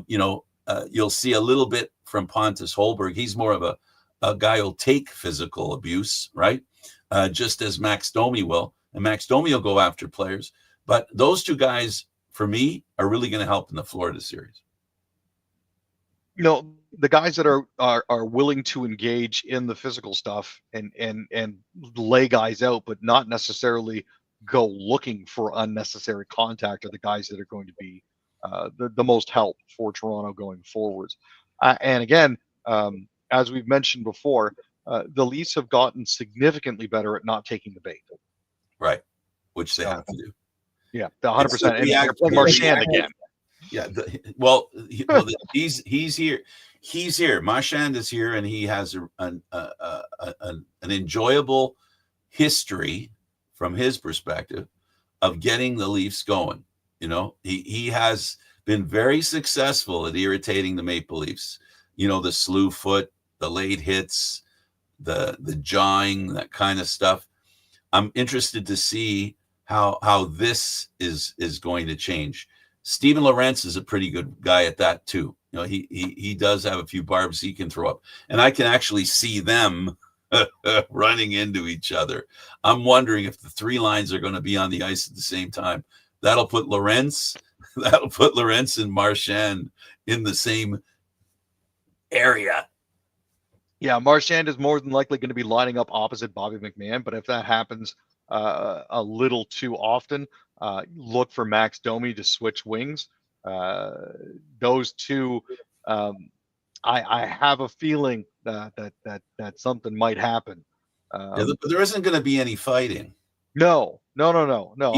Speaker 1: You'll see a little bit from Pontus Holberg. He's more of a guy who'll take physical abuse, right? Just as Max Domi will. And Max Domi will go after players. But those two guys, for me, are really going to help in the Florida series.
Speaker 2: The guys that are willing to engage in the physical stuff and lay guys out, but not necessarily go looking for unnecessary contact, are the guys that are going to be the most help for Toronto going forwards. And again, as we've mentioned before, the Leafs have gotten significantly better at not taking the bait.
Speaker 1: Right, which they have to do.
Speaker 2: Yeah, 100%. And they're playing Marchand again.
Speaker 1: Yeah, he's here. He's here. Marchand is here, and he has an enjoyable history from his perspective of getting the Leafs going. He has been very successful at irritating the Maple Leafs. The slew foot, the late hits, the jawing, that kind of stuff. I'm interested to see how this is going to change. Steven Lorentz is a pretty good guy at that too. He does have a few barbs he can throw up, and I can actually see them running into each other. I'm wondering if the three lines are going to be on the ice at the same time. That'll put Lorentz and Marchand in the same area.
Speaker 2: Yeah, Marchand is more than likely going to be lining up opposite Bobby McMahon, but if that happens a little too often, look for Max Domi to switch wings. Those two, I have a feeling that something might happen.
Speaker 1: But there isn't going to be any fighting.
Speaker 2: No. I'm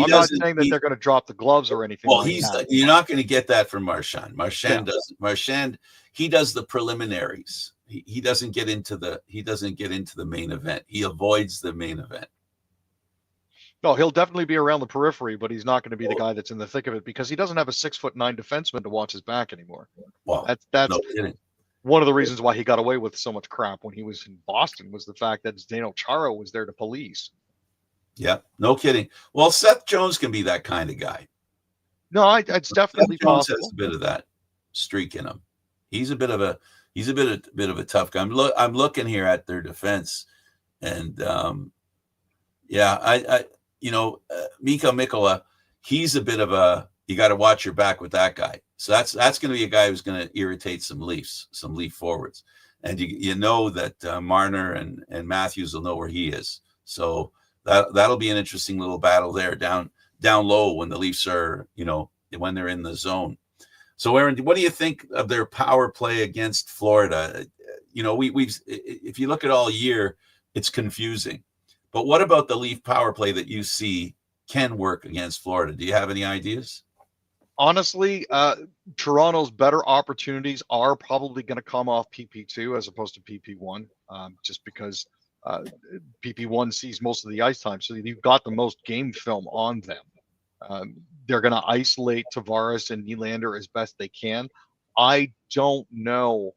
Speaker 2: not saying that they're going to drop the gloves or anything.
Speaker 1: Well, you're not going to get that from Marchand. Marchand doesn't. Marchand, he does the preliminaries. he doesn't get into the main event. He avoids the main event.
Speaker 2: No, he'll definitely be around the periphery, but he's not going to be the guy that's in the thick of it because he doesn't have a 6'9" defenseman to watch his back anymore.
Speaker 1: Well,
Speaker 2: That's
Speaker 1: no kidding.
Speaker 2: one of the reasons why he got away with so much crap when he was in Boston was the fact that Zdeno Chara was there to police.
Speaker 1: Yeah, no kidding. Well, Seth Jones can be that kind of guy.
Speaker 2: No, it's definitely
Speaker 1: Seth Jones
Speaker 2: possible.
Speaker 1: has a bit of that streak in him. He's a bit of a tough guy. I'm looking here at their defense, and Mika Mikkola, he's a bit of a, you got to watch your back with that guy. So that's going to be a guy who's going to irritate some Leaf forwards, and you know that Marner and Matthews will know where he is. So that'll be an interesting little battle there down low when the Leafs are, when they're in the zone. So Aaron, what do you think of their power play against Florida? We've if you look at all year, it's confusing. But what about the Leaf power play that you see can work against Florida? Do you have any ideas?
Speaker 2: Honestly, Toronto's better opportunities are probably going to come off PP2 as opposed to PP1, just because PP1 sees most of the ice time. So you've got the most game film on them. They're going to isolate Tavares and Nylander as best they can. I don't know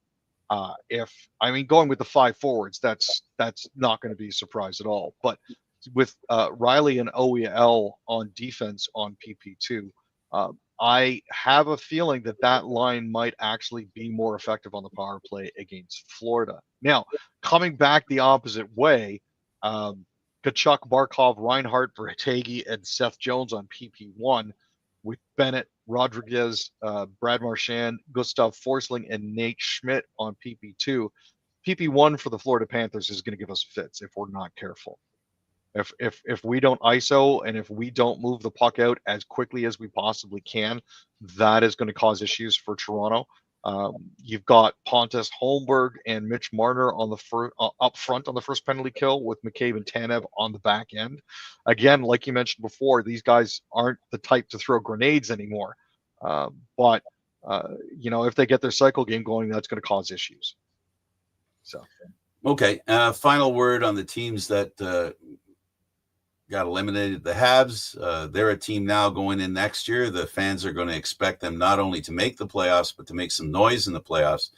Speaker 2: going with the 5 forwards, that's not going to be a surprise at all. But with Riley and OEL on defense on PP2, I have a feeling that line might actually be more effective on the power play against Florida. Now, coming back the opposite way, Kachuk, Barkov, Reinhart, Verhaeghe, and Seth Jones on PP1 with Bennett, Rodriguez, Brad Marchand, Gustav Forsling, and Nate Schmidt on PP2. PP1 for the Florida Panthers is going to give us fits if we're not careful. If we don't ISO and if we don't move the puck out as quickly as we possibly can, that is going to cause issues for Toronto. You've got Pontus Holmberg and Mitch Marner on the up front on the first penalty kill with McCabe and Tanev on the back end. Again, like you mentioned before, these guys aren't the type to throw grenades anymore. But if they get their cycle game going, that's going to cause issues. So,
Speaker 1: okay. Final word on the teams that got eliminated. The Habs, they're a team now going in next year. The fans are going to expect them not only to make the playoffs, but to make some noise in the playoffs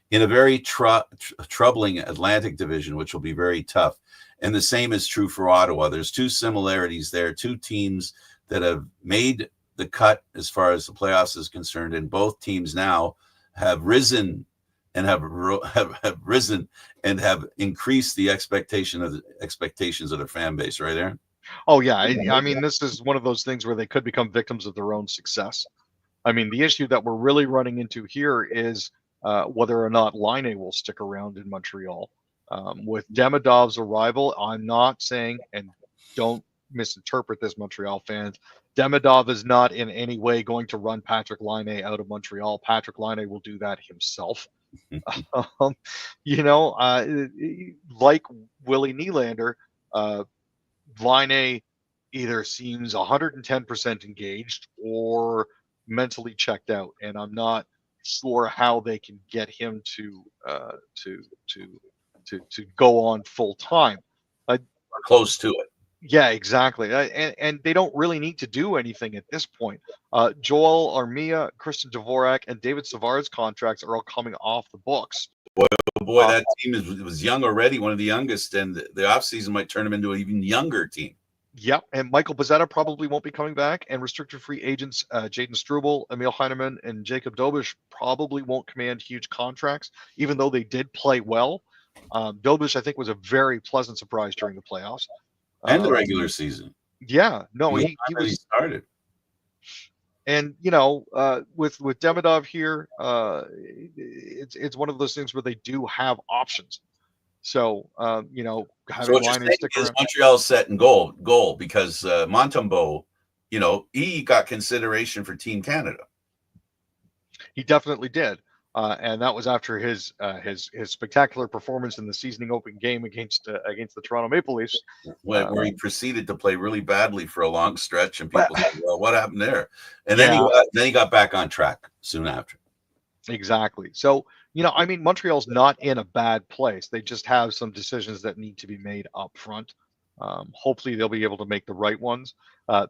Speaker 1: in a very troubling Atlantic division, which will be very tough. And the same is true for Ottawa. There's two similarities there, two teams that have made the cut as far as the playoffs is concerned, and both teams now have risen and have risen and have increased the expectations of their fan base, right, Aaron?
Speaker 2: Oh, yeah. I mean, this is one of those things where they could become victims of their own success. I mean, the issue that we're really running into here is whether or not Laine will stick around in Montreal. With Demidov's arrival, I'm not saying, and don't misinterpret this, Montreal fans, Demidov is not in any way going to run Patrick Laine out of Montreal. Patrick Laine will do that himself. Like Willie Nylander, Laine either seems 110% engaged or mentally checked out, and I'm not sure how they can get him to go on full time.
Speaker 1: Close to it.
Speaker 2: Yeah, exactly. And they don't really need to do anything at this point. Joel Armia, Christian Dvorak, and David Savard's contracts are all coming off the books.
Speaker 1: Boy, that team was young already, one of the youngest, and the offseason might turn them into an even younger team.
Speaker 2: Yep, and Michael Pezzetta probably won't be coming back, and restricted free agents Jaden Struble, Emil Heineman, and Jacob Dobish probably won't command huge contracts, even though they did play well. Dobish, I think, was a very pleasant surprise during the playoffs.
Speaker 1: And the regular season.
Speaker 2: Yeah, no, he was
Speaker 1: started.
Speaker 2: And with Demidov here, it's one of those things where they do have options. So having Laine stick around.
Speaker 1: Montreal set in goal because Montembeault, he got consideration for Team Canada.
Speaker 2: He definitely did. And that was after his spectacular performance in the seasoning opening game against the Toronto Maple Leafs,
Speaker 1: where he proceeded to play really badly for a long stretch, and people said, "Well, what happened there?" And then he got back on track soon after.
Speaker 2: Exactly. So I mean, Montreal's not in a bad place. They just have some decisions that need to be made up front. Hopefully, they'll be able to make the right ones. Uh,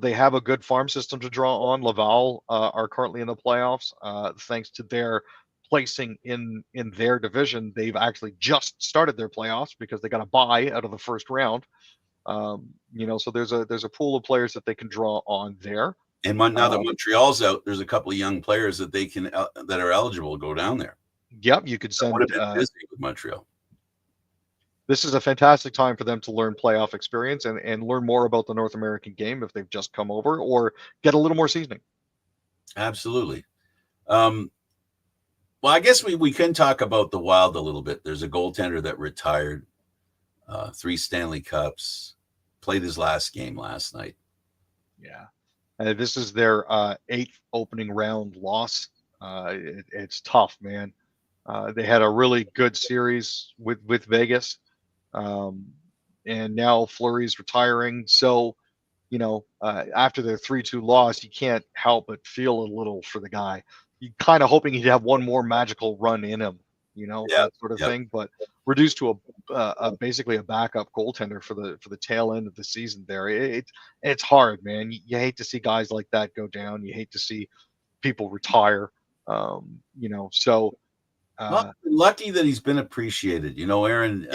Speaker 2: they have a good farm system to draw on. Laval are currently in the playoffs, thanks to their placing in their division. They've actually just started their playoffs because they got a bye out of the first round. So there's a pool of players that they can draw on there.
Speaker 1: And now that Montreal's out, there's a couple of young players that they can that are eligible to go down there.
Speaker 2: Yep, you could send.
Speaker 1: Would have been busy with Montreal.
Speaker 2: This is a fantastic time for them to learn playoff experience and learn more about the North American game if they've just come over, or get a little more seasoning.
Speaker 1: Absolutely. Well, I guess we can talk about the Wild a little bit. There's a goaltender that retired, 3 Stanley Cups, played his last game last night.
Speaker 2: Yeah. This is their 8th opening round loss. It's tough, man. They had a really good series with Vegas. And now Fleury's retiring. So, after their 3-2 loss, you can't help but feel a little for the guy. You're kind of hoping he'd have one more magical run in him, that sort of thing. But reduced to basically a backup goaltender for the tail end of the season there. It's hard, man. You hate to see guys like that go down. You hate to see people retire. So
Speaker 1: well, lucky that he's been appreciated. Aaron.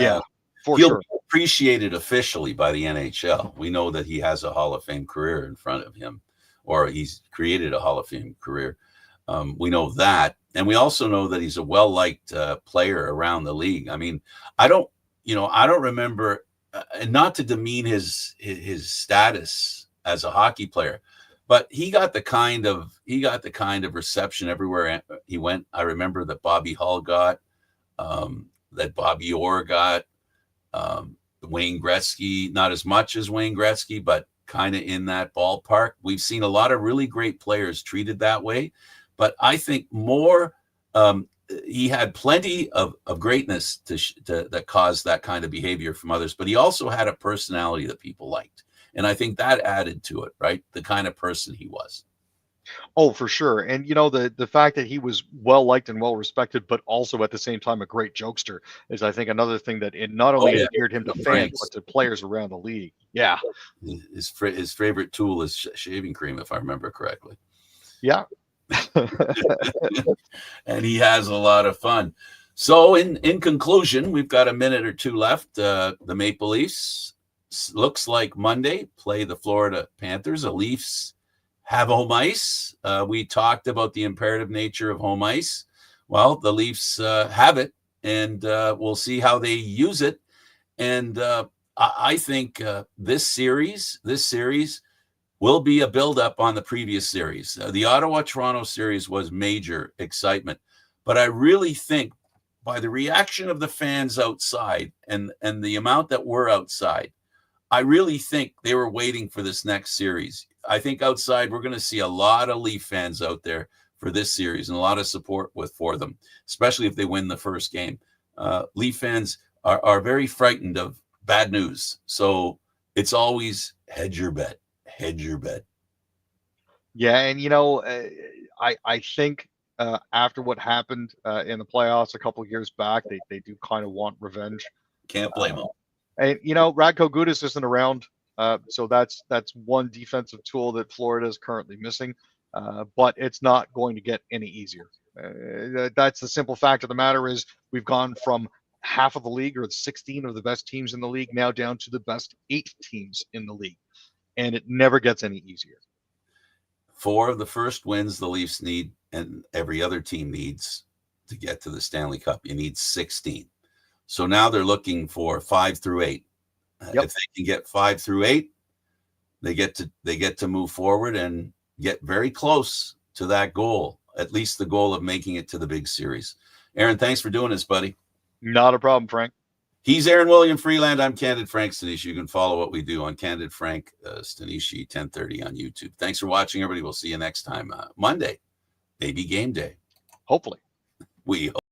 Speaker 2: For
Speaker 1: he'll
Speaker 2: sure.
Speaker 1: be appreciated officially by the NHL. We know that he has a Hall of Fame career in front of him, or he's created a Hall of Fame career. We know that. And we also know that he's a well-liked player around the league. I mean, I don't remember, and not to demean his status as a hockey player, but he got the kind of reception everywhere he went. I remember that Bobby Hull got, that Bobby Orr got, Wayne Gretzky, not as much as Wayne Gretzky, but kind of in that ballpark. We've seen a lot of really great players treated that way, but I think more, he had plenty of greatness that caused that kind of behavior from others, but he also had a personality that people liked. And I think that added to it, right? The kind of person he was.
Speaker 2: Oh, for sure. And the fact that he was well liked and well respected, but also at the same time a great jokester, is I think another thing that it not only endeared him to fans, but to players around the league. Yeah.
Speaker 1: His favorite tool is shaving cream, if I remember correctly.
Speaker 2: Yeah.
Speaker 1: And he has a lot of fun. So in conclusion, we've got a minute or two left. The Maple Leafs, looks like Monday, play the Florida Panthers. The Leafs have home ice. We talked about the imperative nature of home ice. Well, the Leafs have it, and we'll see how they use it. And I think this series will be a buildup on the previous series. The Ottawa-Toronto series was major excitement, but I really think by the reaction of the fans outside and the amount that were outside, I really think they were waiting for this next series. I think outside we're going to see a lot of Leaf fans out there for this series and a lot of support for them, especially if they win the first game. Leaf fans are very frightened of bad news. So it's always hedge your bet.
Speaker 2: Yeah, and I think after what happened in the playoffs a couple of years back, they do kind of want revenge.
Speaker 1: Can't blame them.
Speaker 2: And Radko Gudas isn't around, so that's one defensive tool that Florida is currently missing. But it's not going to get any easier. That's the simple fact of the matter is we've gone from half of the league, or 16 of the best teams in the league, now down to the best 8 teams in the league, and it never gets any easier.
Speaker 1: 4 of the first wins the Leafs need, and every other team needs to get to the Stanley Cup. You need 16. So now they're looking for 5 through 8. If they can get 5 through 8, they get to move forward and get very close to that goal, at least the goal of making it to the big series. Aaron, thanks for doing this, buddy.
Speaker 2: Not a problem, Frank.
Speaker 1: He's Aaron William Freeland. I'm Candid Frank Stanisci. You can follow what we do on Candid Frank Stanisci 10:30 on YouTube. Thanks for watching, everybody. We'll see you next time Monday, maybe game day.
Speaker 2: Hopefully.
Speaker 1: We hope.